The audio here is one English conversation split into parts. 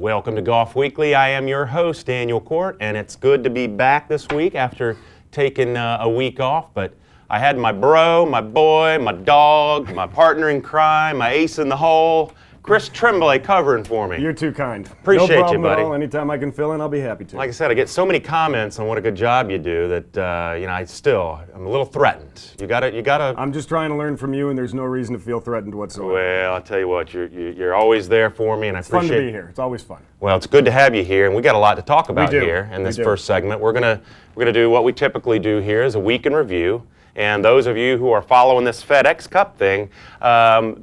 Welcome to Golf Weekly. I am your host, Daniel Cort, and it's good to be back this week after taking a week off. But I had my bro, my boy, my dog, my partner in crime, my ace in the hole, Chris Tremblay covering for me. You're too kind. Appreciate no problem you, buddy. At all. Anytime I can fill in, I'll be happy to. Like I said, I get so many comments on what a good job you do that I'm a little threatened. You gotta. I'm just trying to learn from you, and there's no reason to feel threatened whatsoever. Well, I'll tell you what, you're always there for me, and I appreciate. It's fun to be here. It's always fun. Well, it's good to have you here, and we got a lot to talk about here in this first segment. We're gonna do what we typically do here is a week in review. And those of you who are following this FedEx Cup thing,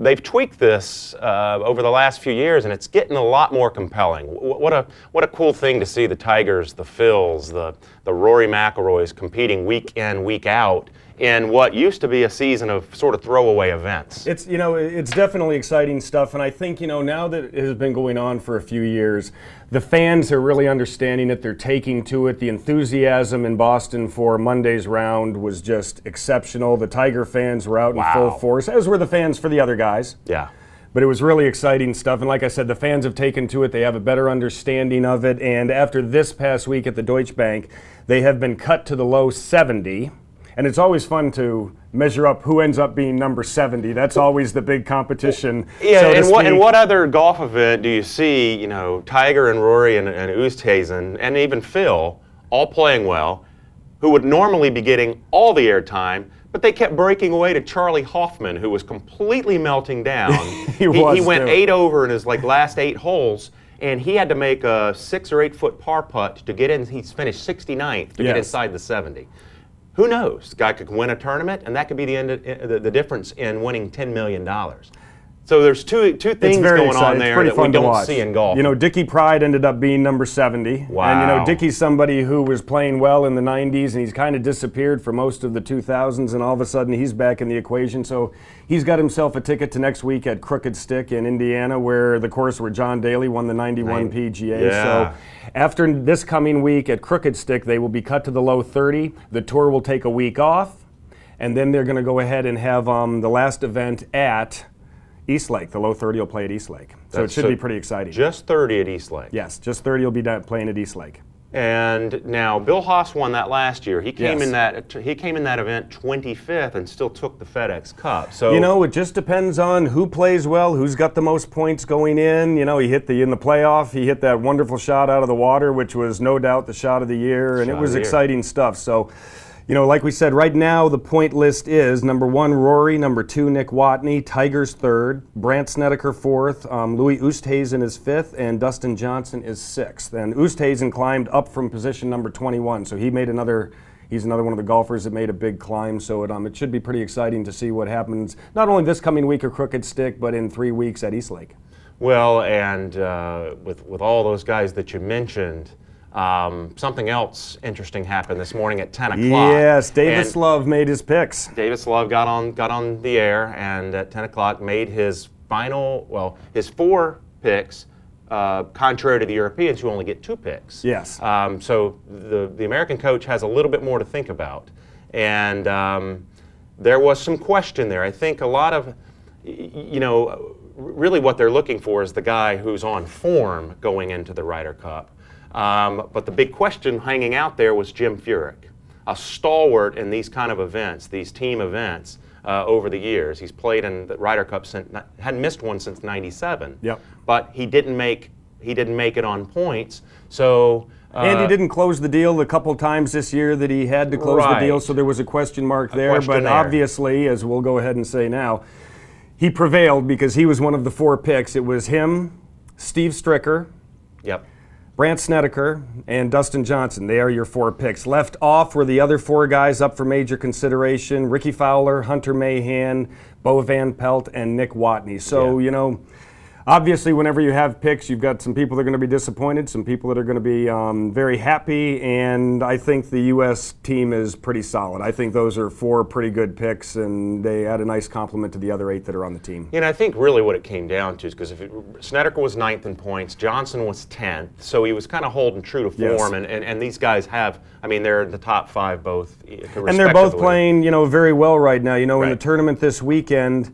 they've tweaked this over the last few years, and it's getting a lot more compelling. What a cool thing to see the Tigers, the Phils, the Rory McIlroys competing week in, week out in what used to be a season of sort of throwaway events. It's it's definitely exciting stuff, and I think now that it has been going on for a few years, the fans are really understanding it. They're taking to it. The enthusiasm in Boston for Monday's round was just exceptional. The Tiger fans were out in full force, as were the fans for the other guys. Yeah. But it was really exciting stuff, and like I said, the fans have taken to it. They have a better understanding of it, and after this past week at the Deutsche Bank, they have been cut to the low 70. And it's always fun to measure up who ends up being number 70. That's always the big competition. Yeah, and what other golf event do you see, Tiger and Rory and Oosthuizen and even Phil all playing well, who would normally be getting all the airtime, but they kept breaking away to Charlie Hoffman, who was completely melting down. he went 8 over in his last 8 holes. And he had to make a 6 or 8 foot par putt to get in. He's finished 69th to get inside the 70. Who knows? The guy could win a tournament, and that could be the difference in winning $10 million. So there's two things going on there that we don't see in golf. Dickie Pride ended up being number 70. Wow. And Dickie's somebody who was playing well in the 90s, and he's kind of disappeared for most of the 2000s, and all of a sudden he's back in the equation. So he's got himself a ticket to next week at Crooked Stick in Indiana, where the course where John Daly won the 91 PGA. Yeah. So after this coming week at Crooked Stick, they will be cut to the low 30. The tour will take a week off, and then they're going to go ahead and have the last event at Eastlake. The low 30 will play at Eastlake. So it should be pretty exciting. Just 30 at Eastlake. Yes, just 30 will be playing at Eastlake. And now Bill Haas won that last year. He came in that event 25th and still took the FedEx Cup. So it just depends on who plays well, who's got the most points going in. He hit in the playoff. He hit that wonderful shot out of the water, which was no doubt the shot of the year, and it was exciting stuff. So, like we said, right now the point list is number 1 Rory, number 2 Nick Watney, Tiger's 3rd, Brandt Snedeker 4th, Louis Oosthuizen is 5th, and Dustin Johnson is 6th. And Oosthuizen climbed up from position number 21, so he's another one of the golfers that made a big climb. So it should be pretty exciting to see what happens, not only this coming week at Crooked Stick, but in 3 weeks at Eastlake. Well, and with all those guys that you mentioned, something else interesting happened this morning at 10 o'clock. Yes, Davis Love made his picks. Davis Love got on the air, and at 10 o'clock made his his 4 picks, contrary to the Europeans who only get 2 picks. Yes. So the American coach has a little bit more to think about. And there was some question there. I think a lot of, really what they're looking for is the guy who's on form going into the Ryder Cup. But the big question hanging out there was Jim Furyk, a stalwart in these kind of events, these team events over the years. He's played in the Ryder Cup hadn't missed one since '97. Yep. But he didn't make it on points. So and he didn't close the deal a couple times this year that he had to close the deal. So there was a question mark there. But obviously, as we'll go ahead and say now, he prevailed because he was one of the 4 picks. It was him, Steve Stricker. Yep. Brandt Snedeker and Dustin Johnson, they are your 4 picks. Left off were the other 4 guys up for major consideration: Ricky Fowler, Hunter Mahan, Bo Van Pelt, and Nick Watney. So, obviously, whenever you have picks, you've got some people that are going to be disappointed, some people that are going to be very happy, and I think the U.S. team is pretty solid. I think those are 4 pretty good picks, and they add a nice compliment to the other 8 that are on the team. I think really what it came down to is because Snedeker was 9th in points, Johnson was 10th, so he was kind of holding true to form, and these guys they're in the top 5 both. And they're both playing, very well right now. In the tournament this weekend,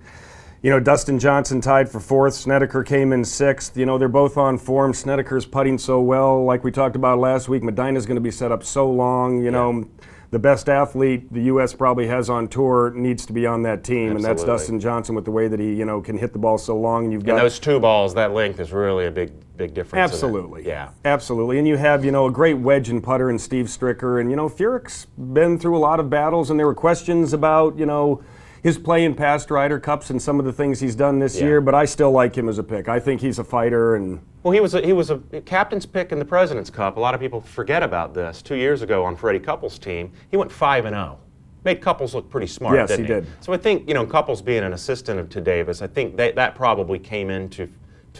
You know, Dustin Johnson tied for 4th. Snedeker came in 6th. You know, they're both on form. Snedeker's putting so well. Like we talked about last week, Medina's going to be set up so long. You know, the best athlete the U.S. probably has on tour needs to be on that team, and that's Dustin Johnson with the way that he, you know, can hit the ball so long. And you've got those 2 balls, that length is really a big difference. Absolutely. Yeah. Absolutely. And you have, you know, a great wedge and putter in Steve Stricker. And, you know, Furyk's been through a lot of battles, and there were questions about, you know, his play in past Ryder Cups and some of the things he's done this year, but I still like him as a pick. I think he's a fighter. And well, he was a captain's pick in the President's Cup. A lot of people forget about this. 2 years ago on Freddie Couples' team, he went 5-0. Made Couples look pretty smart, yes, didn't he did. So I think, you know, Couples being an assistant to Davis, I think that probably came into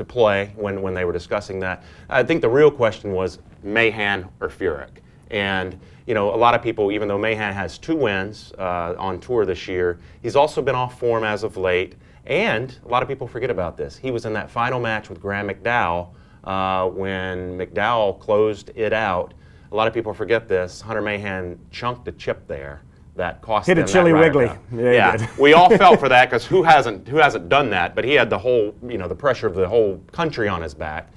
play when they were discussing that. I think the real question was Mahan or Furyk. And, you know, a lot of people, even though Mahan has 2 wins on tour this year, he's also been off form as of late. And a lot of people forget about this. He was in that final match with Graham McDowell when McDowell closed it out. A lot of people forget this. Hunter Mahan chunked a chip there that cost him hit a chilly wiggly. Yeah, we all felt for that because who hasn't done that? But he had the whole, you know, the pressure of the whole country on his back.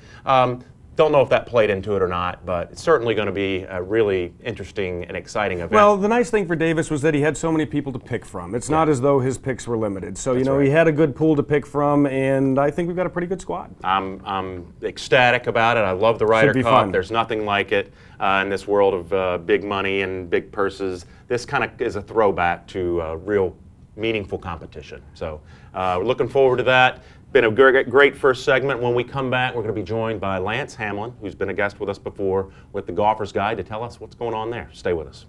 Don't know if that played into it or not, but it's certainly going to be a really interesting and exciting event. Well, the nice thing for Davis was that he had so many people to pick from. It's not as though his picks were limited. So, you know, he had a good pool to pick from, and I think we've got a pretty good squad. I'm ecstatic about it. I love the Ryder Cup. Fun. There's nothing like it in this world of big money and big purses. This kind of is a throwback to real meaningful competition. So we're looking forward to that. Been a great first segment. When we come back, we're going to be joined by Lance Hamlin, who's been a guest with us before, with the Golfer's Guide to tell us what's going on there. Stay with us.